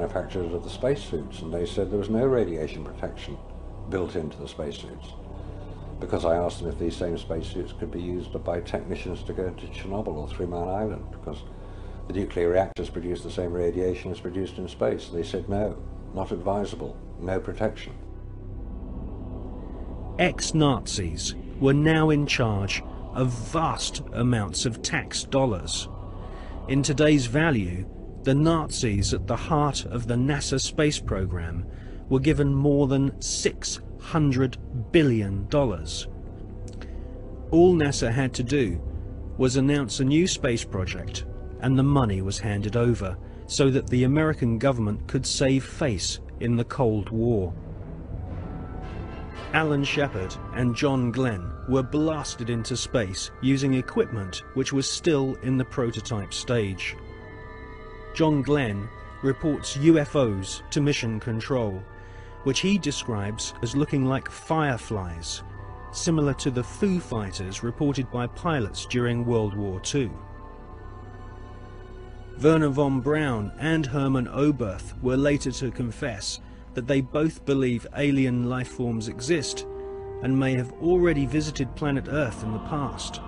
manufacturers of the spacesuits, and they said there was no radiation protection built into the spacesuits. Because I asked them if these same spacesuits could be used by technicians to go to Chernobyl or 3 Mile Island, because the nuclear reactors produce the same radiation as produced in space. They said no, not advisable, no protection. Ex-Nazis were now in charge of vast amounts of tax dollars. In today's value, the Nazis at the heart of the NASA space program were given more than $600 billion. All NASA had to do was announce a new space project, and the money was handed over so that the American government could save face in the Cold War. Alan Shepard and John Glenn were blasted into space using equipment which was still in the prototype stage. John Glenn reports UFOs to Mission Control, which he describes as looking like fireflies, similar to the Foo Fighters reported by pilots during World War II. Wernher von Braun and Hermann Oberth were later to confess that they both believe alien life forms exist and may have already visited planet Earth in the past.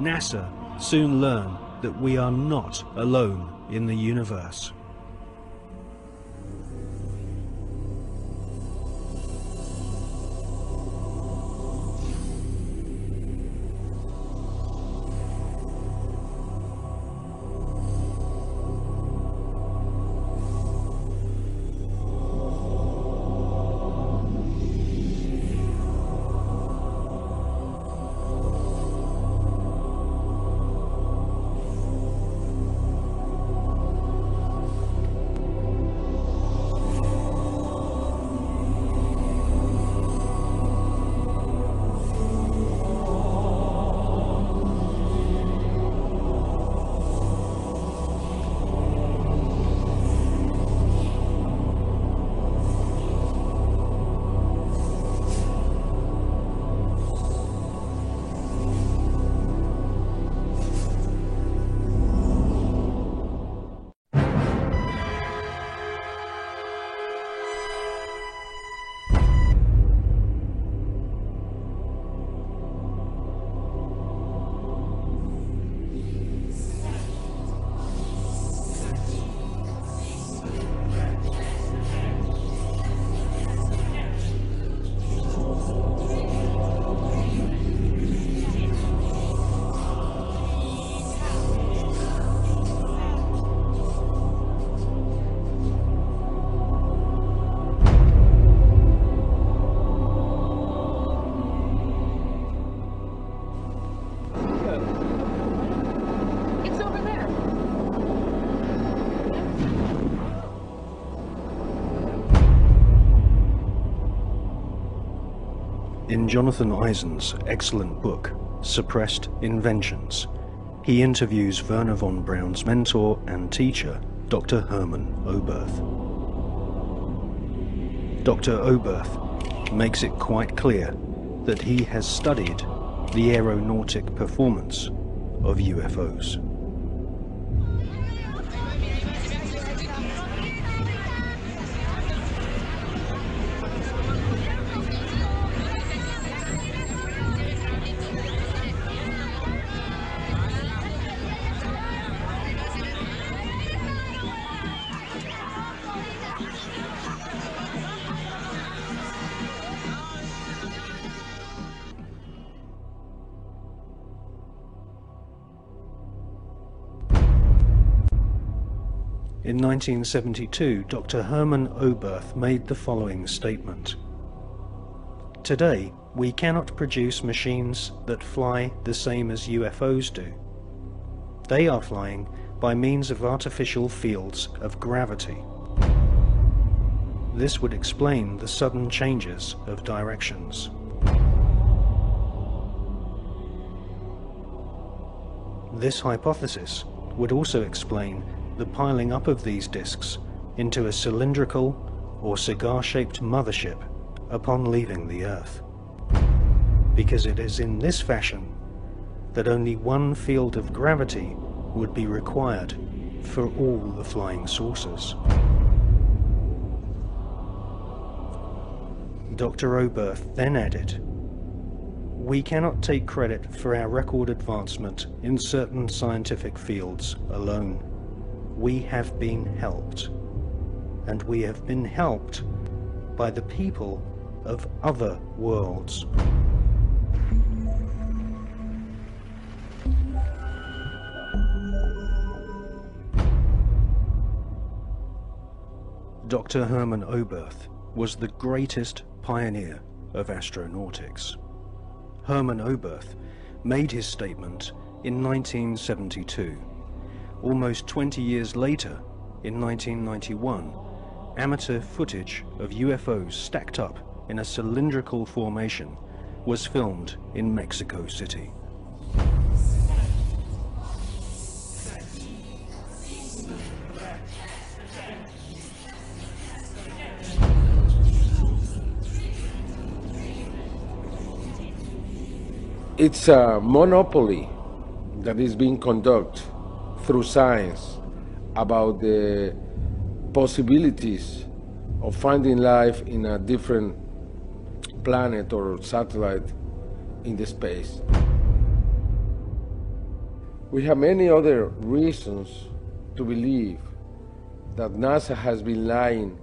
NASA soon learned that we are not alone in the universe. In Jonathan Eisen's excellent book, Suppressed Inventions, he interviews Wernher von Braun's mentor and teacher, Dr. Hermann Oberth. Dr. Oberth makes it quite clear that he has studied the aeronautic performance of UFOs. In 1972, Dr. Hermann Oberth made the following statement. Today, we cannot produce machines that fly the same as UFOs do. They are flying by means of artificial fields of gravity. This would explain the sudden changes of directions. This hypothesis would also explain the piling up of these disks into a cylindrical or cigar-shaped mothership upon leaving the Earth, because it is in this fashion that only one field of gravity would be required for all the flying saucers. Dr. Oberth then added, "We cannot take credit for our record advancement in certain scientific fields alone. We have been helped, and we have been helped by the people of other worlds." Dr. Hermann Oberth was the greatest pioneer of astronautics. Hermann Oberth made his statement in 1972. Almost 20 years later, in 1991, amateur footage of UFOs stacked up in a cylindrical formation was filmed in Mexico City. It's a monopoly that is being conducted through science about the possibilities of finding life in a different planet or satellite in the space. We have many other reasons to believe that NASA has been lying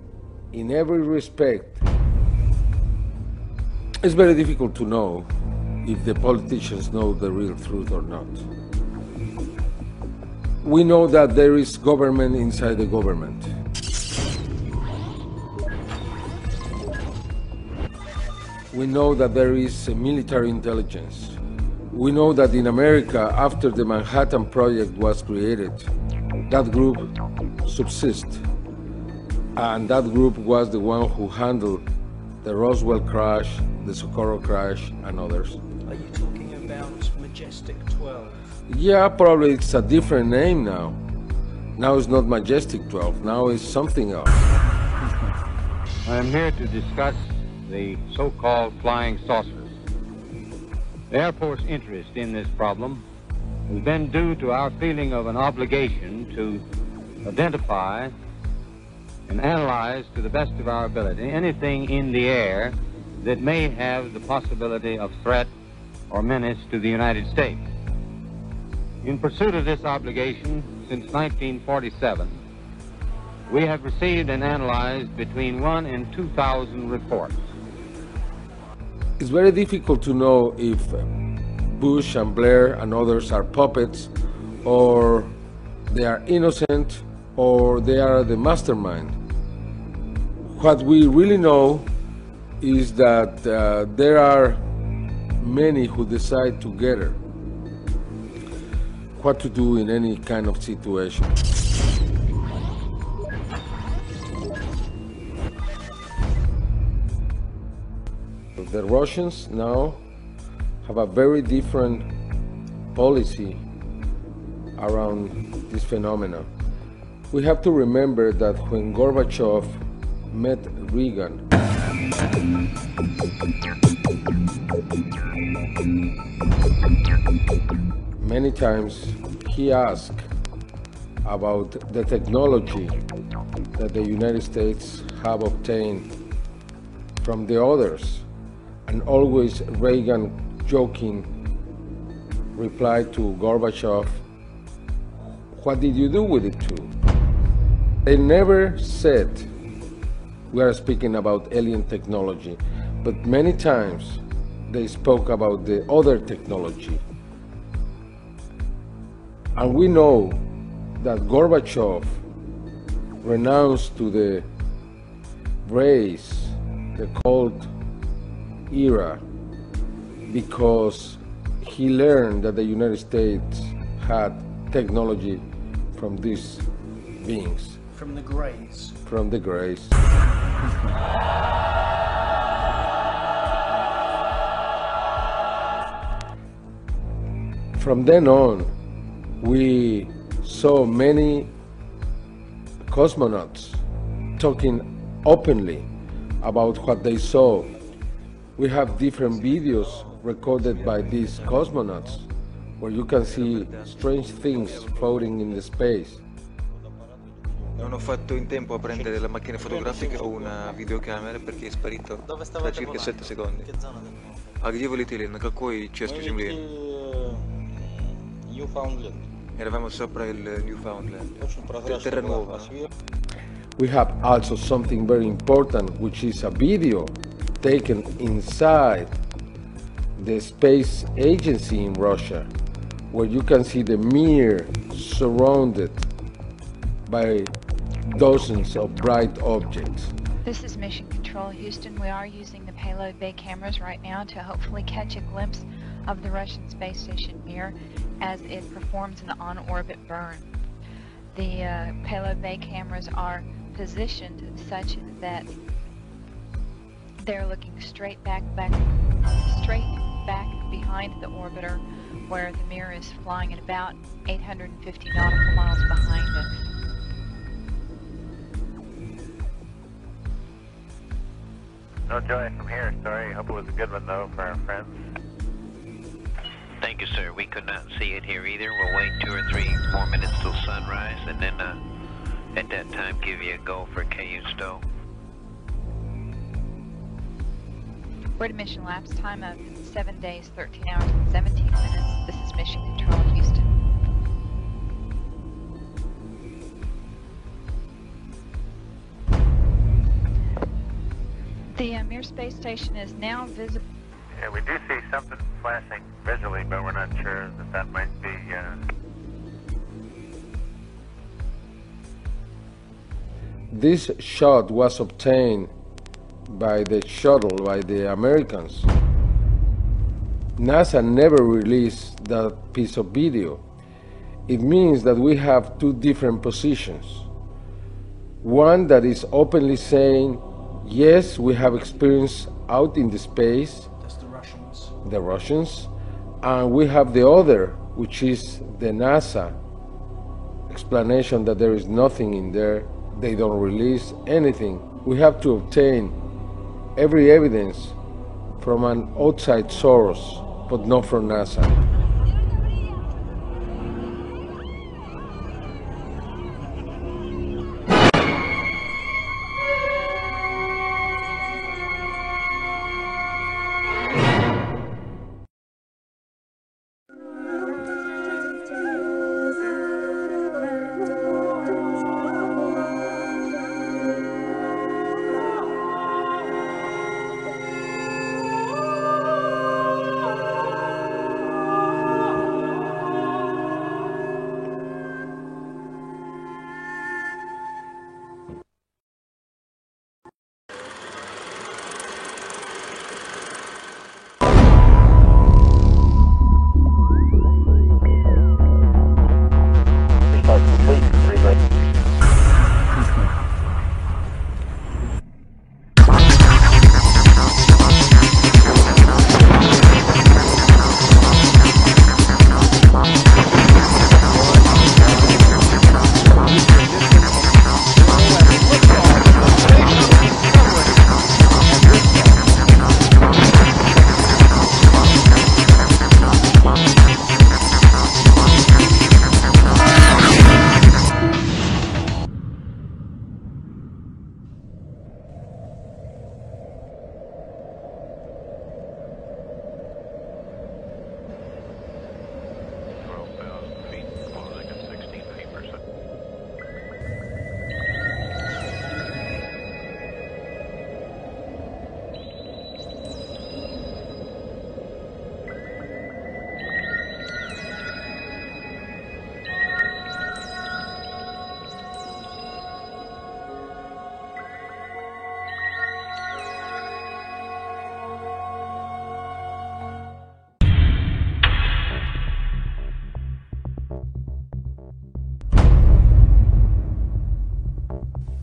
in every respect. It's very difficult to know if the politicians know the real truth or not. We know that there is government inside the government. We know that there is military intelligence. We know that in America, after the Manhattan Project was created, that group subsists. And that group was the one who handled the Roswell crash, the Socorro crash, and others. Are you talking about Majestic 12? Yeah, probably it's a different name now. Now it's not Majestic 12, now it's something else. I am here to discuss the so-called flying saucers. The Air Force interest in this problem has been due to our feeling of an obligation to identify and analyze to the best of our ability anything in the air that may have the possibility of threat or menace to the United States. In pursuit of this obligation, since 1947, we have received and analyzed between 1,000 and 2,000 reports. It's very difficult to know if Bush and Blair and others are puppets, or they are innocent, or they are the mastermind. What we really know is that there are many who decide together what to do in any kind of situation. The Russians now have a very different policy around this phenomena. We have to remember that when Gorbachev met Reagan, many times he asked about the technology that the United States have obtained from the others, and always Reagan, joking, replied to Gorbachev, "What did you do with it too?" They never said we are speaking about alien technology, but many times they spoke about the other technology. And we know that Gorbachev renounced to the race, the Cold era, because he learned that the United States had technology from these beings. From the Greys. From the Greys. From then on, we saw many cosmonauts talking openly about what they saw. We have different videos recorded by these cosmonauts where you can see strange things floating in the space. Non ho fatto in tempo a prendere la macchina fotografica o una videocamera perché è sparito da circa 7 secondi. А где вы летели? На какой части земли? Eravamo sopra il Newfoundland. Terra nuova. We have also something very important, which is a video taken inside the space agency in Russia, where you can see the Mir surrounded by dozens of bright objects. This is Mission Control Houston. We are using the payload bay cameras right now to hopefully catch a glimpse of the Russian space station Mir as it performs an on-orbit burn. The payload bay cameras are positioned such that they're looking straight back behind the orbiter, where the Mir is flying at about 850 nautical miles behind us. No joy from here, sorry. Hope it was a good one though for our friends. Thank you, sir. We could not see it here either. We'll wait 2 or 3 more minutes till sunrise, and then at that time give you a go for KU stow. We're at a mission lapse time of 7 days, 13 hours, and 17 minutes. This is Mission Control Houston. The Mir space station is now visible. Yeah, we do see something flashing visually, but we're not sure that might be... This shot was obtained by the shuttle, by the Americans. NASA never released that piece of video. It means that we have 2 different positions. One that is openly saying, yes, we have experience out in the space. That's the Russians. And we have the other, which is the NASA explanation that there is nothing in there. They don't release anything. We have to obtain every evidence from an outside source, but not from NASA.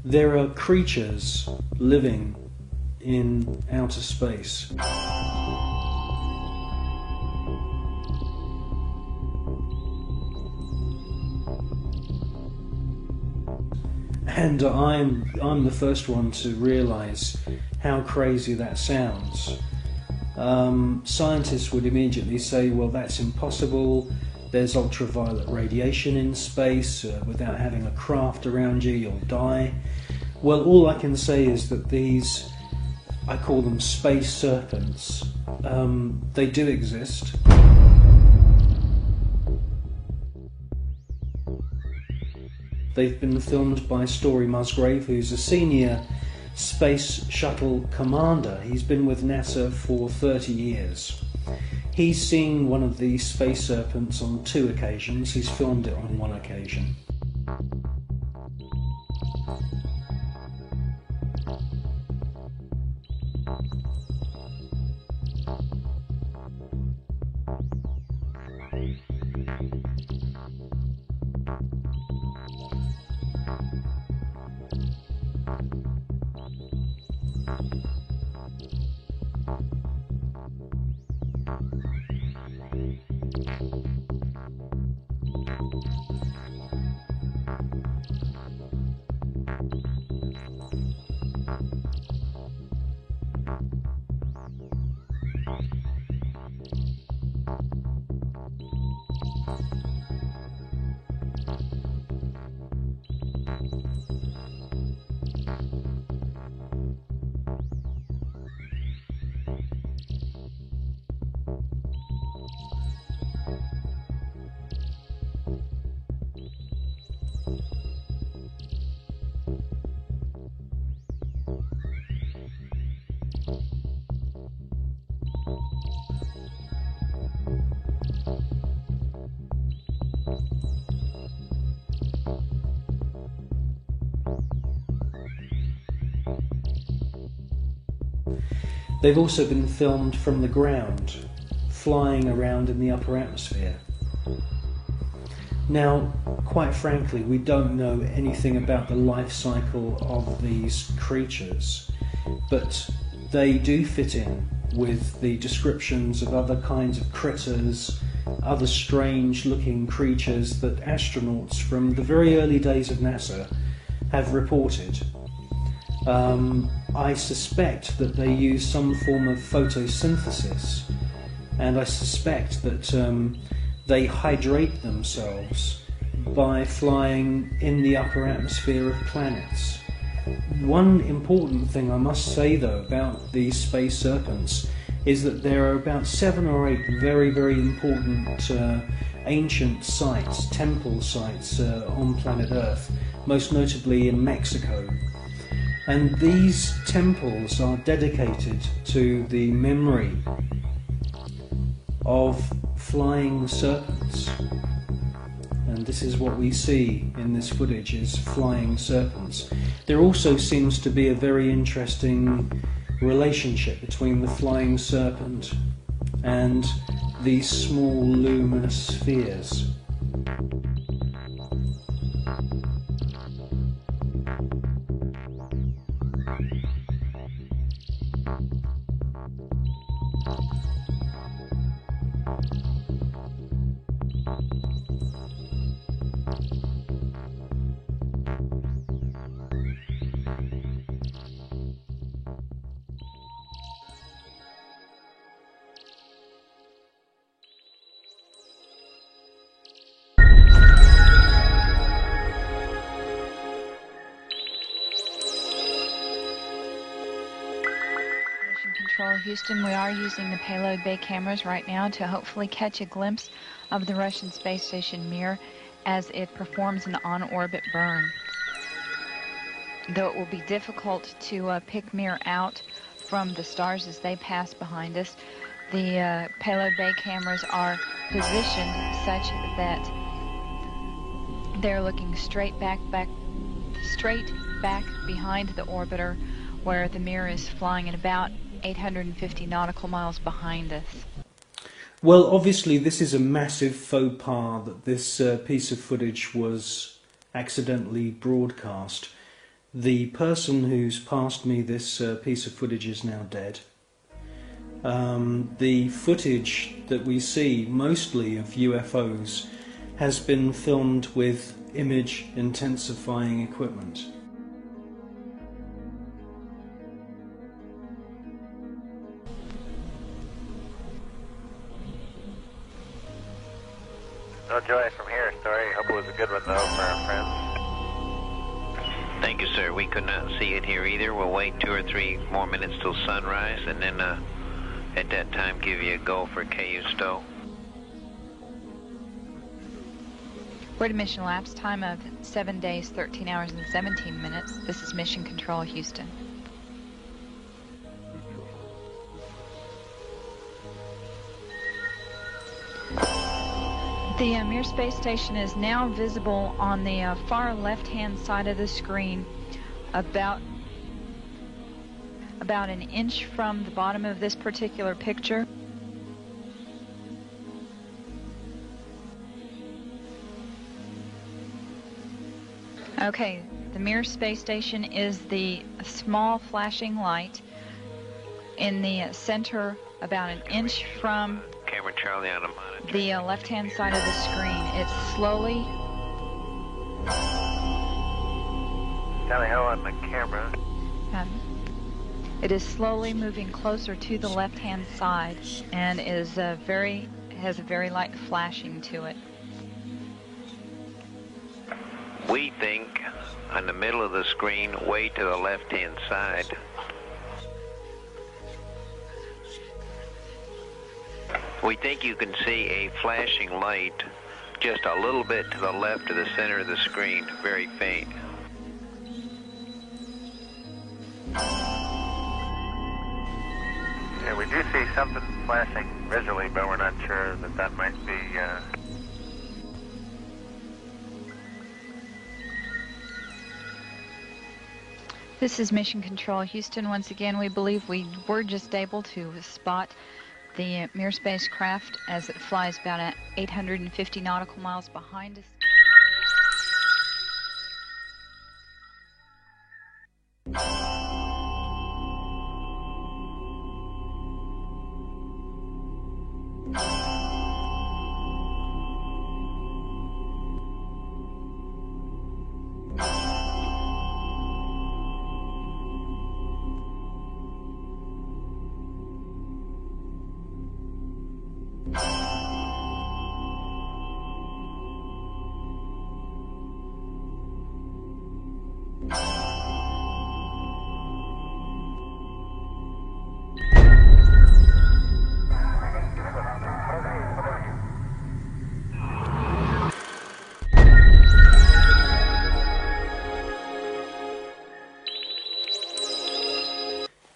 There are creatures living in outer space. And I'm the first one to realize how crazy that sounds. Scientists would immediately say, well, that's impossible. there's ultraviolet radiation in space. Without having a craft around you, you'll die. Well, all I can say is that these, I call them space serpents, they do exist. They've been filmed by Story Musgrave, who's a senior space shuttle commander. He's been with NASA for 30 years. He's seen one of these space serpents on 2 occasions. He's filmed it on 1 occasion. They've also been filmed from the ground, flying around in the upper atmosphere. Now, quite frankly, we don't know anything about the life cycle of these creatures, but they do fit in with the descriptions of other kinds of critters, other strange looking creatures that astronauts from the very early days of NASA have reported. I suspect that they use some form of photosynthesis, and I suspect that they hydrate themselves by flying in the upper atmosphere of planets. One important thing I must say though about these space serpents is that there are about 7 or 8 very, very important ancient sites, temple sites on planet Earth, most notably in Mexico. And these temples are dedicated to the memory of flying serpents. And this is what we see in this footage, is flying serpents. There also seems to be a very interesting relationship between the flying serpent and these small luminous spheres. Control Houston, we are using the payload bay cameras right now to hopefully catch a glimpse of the Russian space station Mir as it performs an on-orbit burn. Though it will be difficult to pick Mir out from the stars as they pass behind us, the payload bay cameras are positioned such that they're looking straight back behind the orbiter, where the Mir is flying at about 850 nautical miles behind us. Well, obviously this is a massive faux pas that this piece of footage was accidentally broadcast. The person who's passed me this piece of footage is now dead. The footage that we see, mostly of UFOs, has been filmed with image intensifying equipment. No joy from here, Story. Hope it was a good one, though, for our friends. Thank you, sir. We could not see it here either. We'll wait 2 or 3 more minutes till sunrise, and then at that time give you a go for KU Stowe. We're at a mission elapsed time of 7 days, 13 hours, and 17 minutes. This is Mission Control, Houston. The Mir space station is now visible on the far left-hand side of the screen, about an inch from the bottom of this particular picture. Okay, the Mir space station is the small flashing light in the center, about an inch from Camera Charlie on the monitor. the left-hand side of the screen. It's slowly... Tally ho on the camera. It is slowly moving closer to the left-hand side and is has a very light flashing to it. We think on the middle of the screen, way to the left-hand side. We think you can see a flashing light just a little bit to the left of the center of the screen, very faint. Yeah, we do see something flashing visually, but we're not sure that might be... This is Mission Control, Houston. Once again, we believe we were just able to spot the Mir spacecraft as it flies about 850 nautical miles behind us.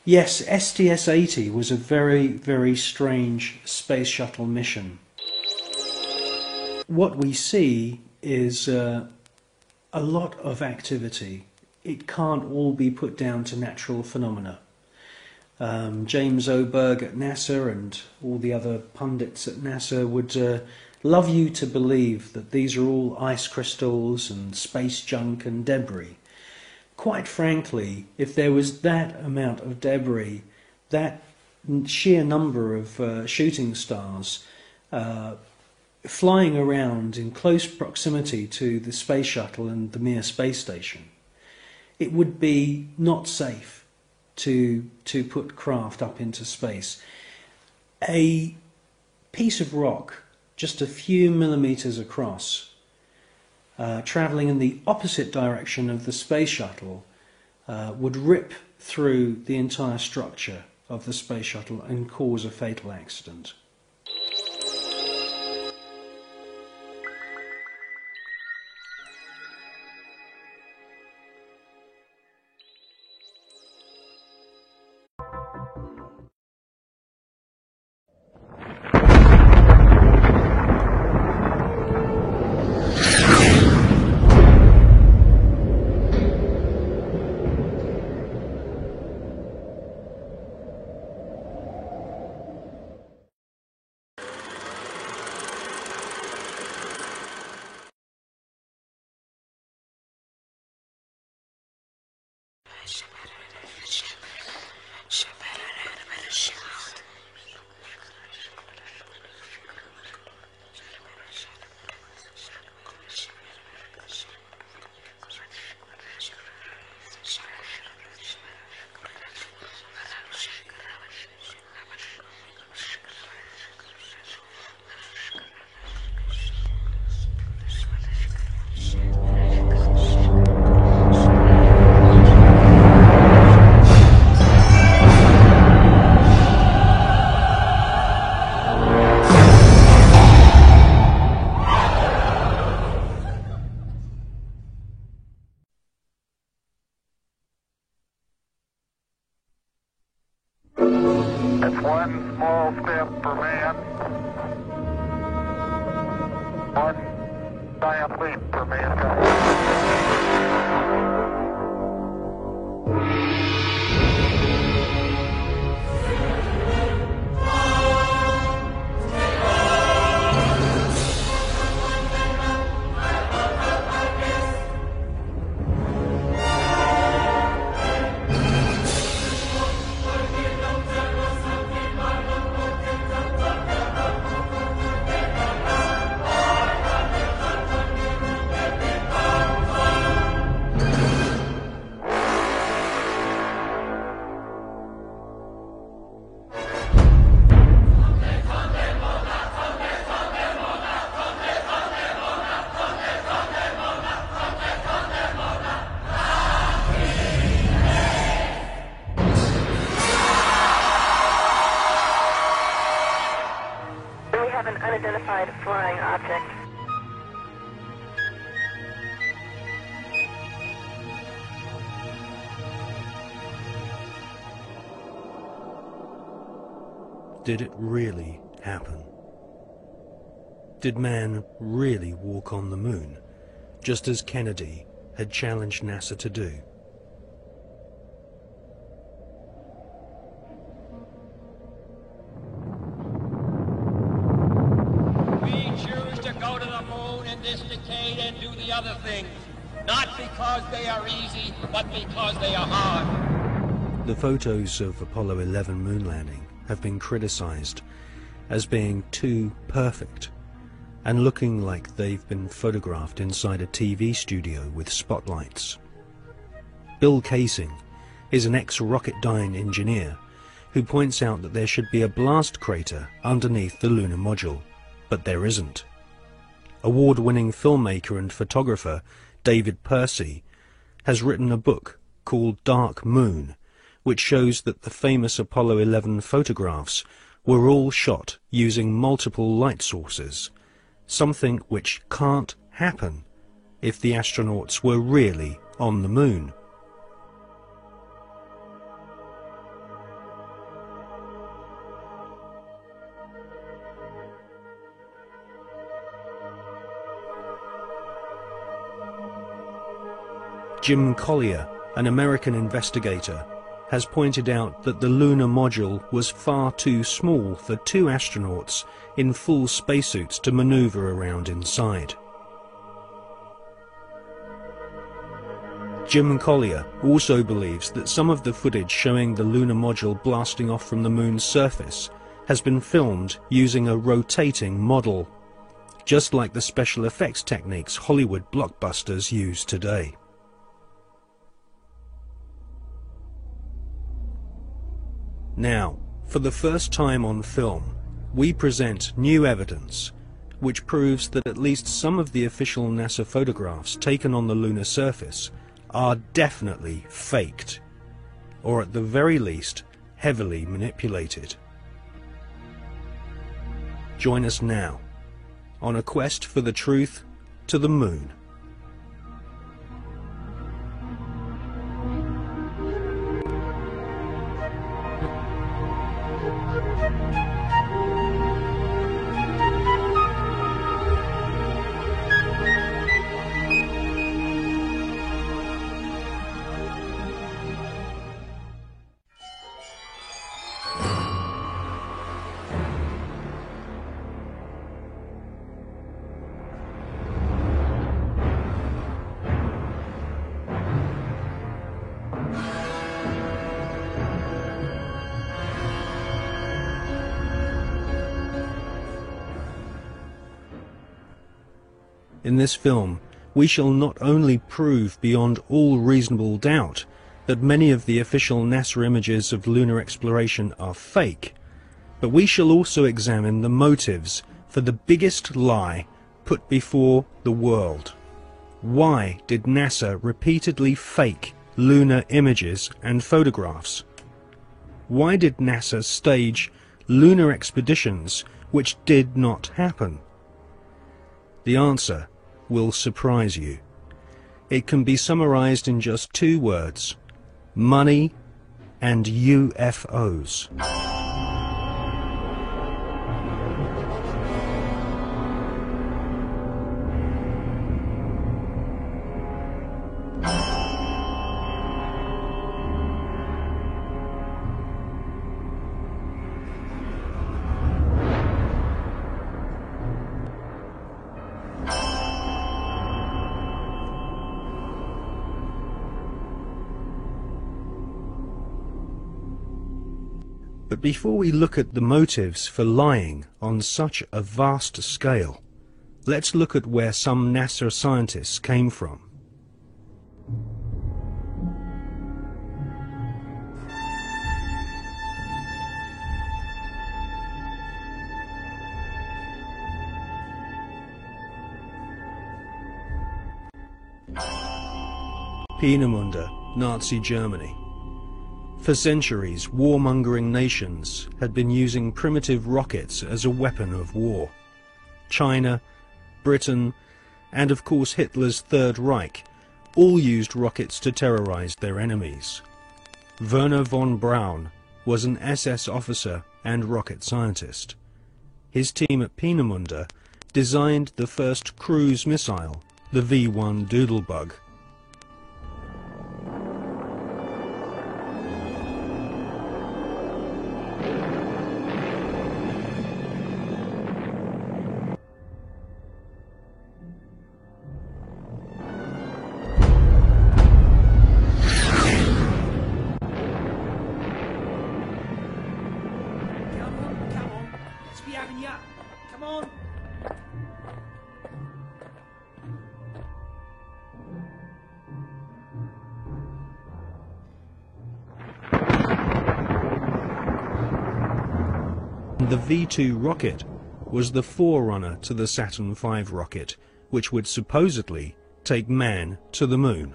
Yes, STS-80 was a very, very strange space shuttle mission. What we see is a lot of activity. It can't all be put down to natural phenomena. James Oberg at NASA and all the other pundits at NASA would love you to believe that these are all ice crystals and space junk and debris. Quite frankly, if there was that amount of debris, that sheer number of shooting stars flying around in close proximity to the space shuttle and the Mir space station, it would be not safe to put craft up into space. A piece of rock just a few millimeters across, travelling in the opposite direction of the space shuttle, would rip through the entire structure of the space shuttle and cause a fatal accident. That's one small step for man, one giant leap for mankind. An unidentified flying object. Did it really happen? Did man really walk on the moon, just as Kennedy had challenged NASA to do? And do the other things, not because they are easy, but because they are hard. The photos of Apollo 11 moon landing have been criticized as being too perfect and looking like they've been photographed inside a TV studio with spotlights. Bill Kaysing is an ex-Rocketdyne engineer who points out that there should be a blast crater underneath the lunar module, but there isn't. Award-winning filmmaker and photographer David Percy has written a book called Dark Moon, which shows that the famous Apollo 11 photographs were all shot using multiple light sources, something which can't happen if the astronauts were really on the moon. Jim Collier, an American investigator, has pointed out that the lunar module was far too small for two astronauts in full spacesuits to maneuver around inside. Jim Collier also believes that some of the footage showing the lunar module blasting off from the moon's surface has been filmed using a rotating model, just like the special effects techniques Hollywood blockbusters use today. Now, for the first time on film, we present new evidence which proves that at least some of the official NASA photographs taken on the lunar surface are definitely faked, or at the very least, heavily manipulated. Join us now on a quest for the truth to the moon. In this film, we shall not only prove beyond all reasonable doubt that many of the official NASA images of lunar exploration are fake, but we shall also examine the motives for the biggest lie put before the world. Why did NASA repeatedly fake lunar images and photographs? Why did NASA stage lunar expeditions which did not happen? The answer will surprise you. It can be summarized in just two words: money and UFOs. But before we look at the motives for lying on such a vast scale, let's look at where some NASA scientists came from. Peenemünde, Nazi Germany. For centuries, warmongering nations had been using primitive rockets as a weapon of war. China, Britain, and of course Hitler's Third Reich all used rockets to terrorize their enemies. Wernher von Braun was an SS officer and rocket scientist. His team at Peenemünde designed the first cruise missile, the V-1 Doodlebug. Come on! The V-2 rocket was the forerunner to the Saturn V rocket, which would supposedly take man to the moon.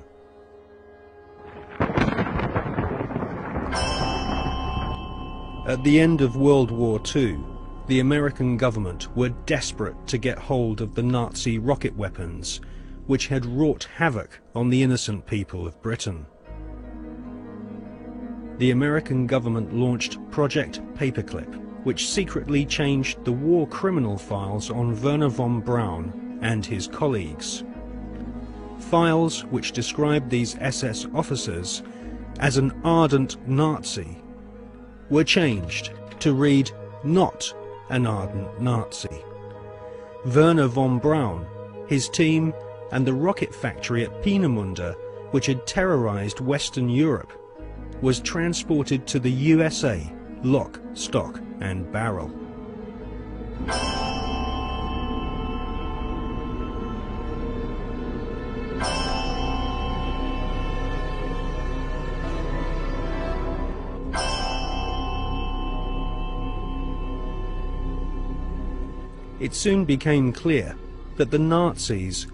At the end of World War II, the American government were desperate to get hold of the Nazi rocket weapons, which had wrought havoc on the innocent people of Britain. The American government launched Project Paperclip, which secretly changed the war criminal files on Wernher von Braun and his colleagues. Files which described these SS officers as an ardent Nazi were changed to read "not an ardent Nazi." Wernher von Braun, his team, and the rocket factory at Peenemünde, which had terrorized Western Europe, was transported to the USA, lock, stock, and barrel. It soon became clear that the Nazis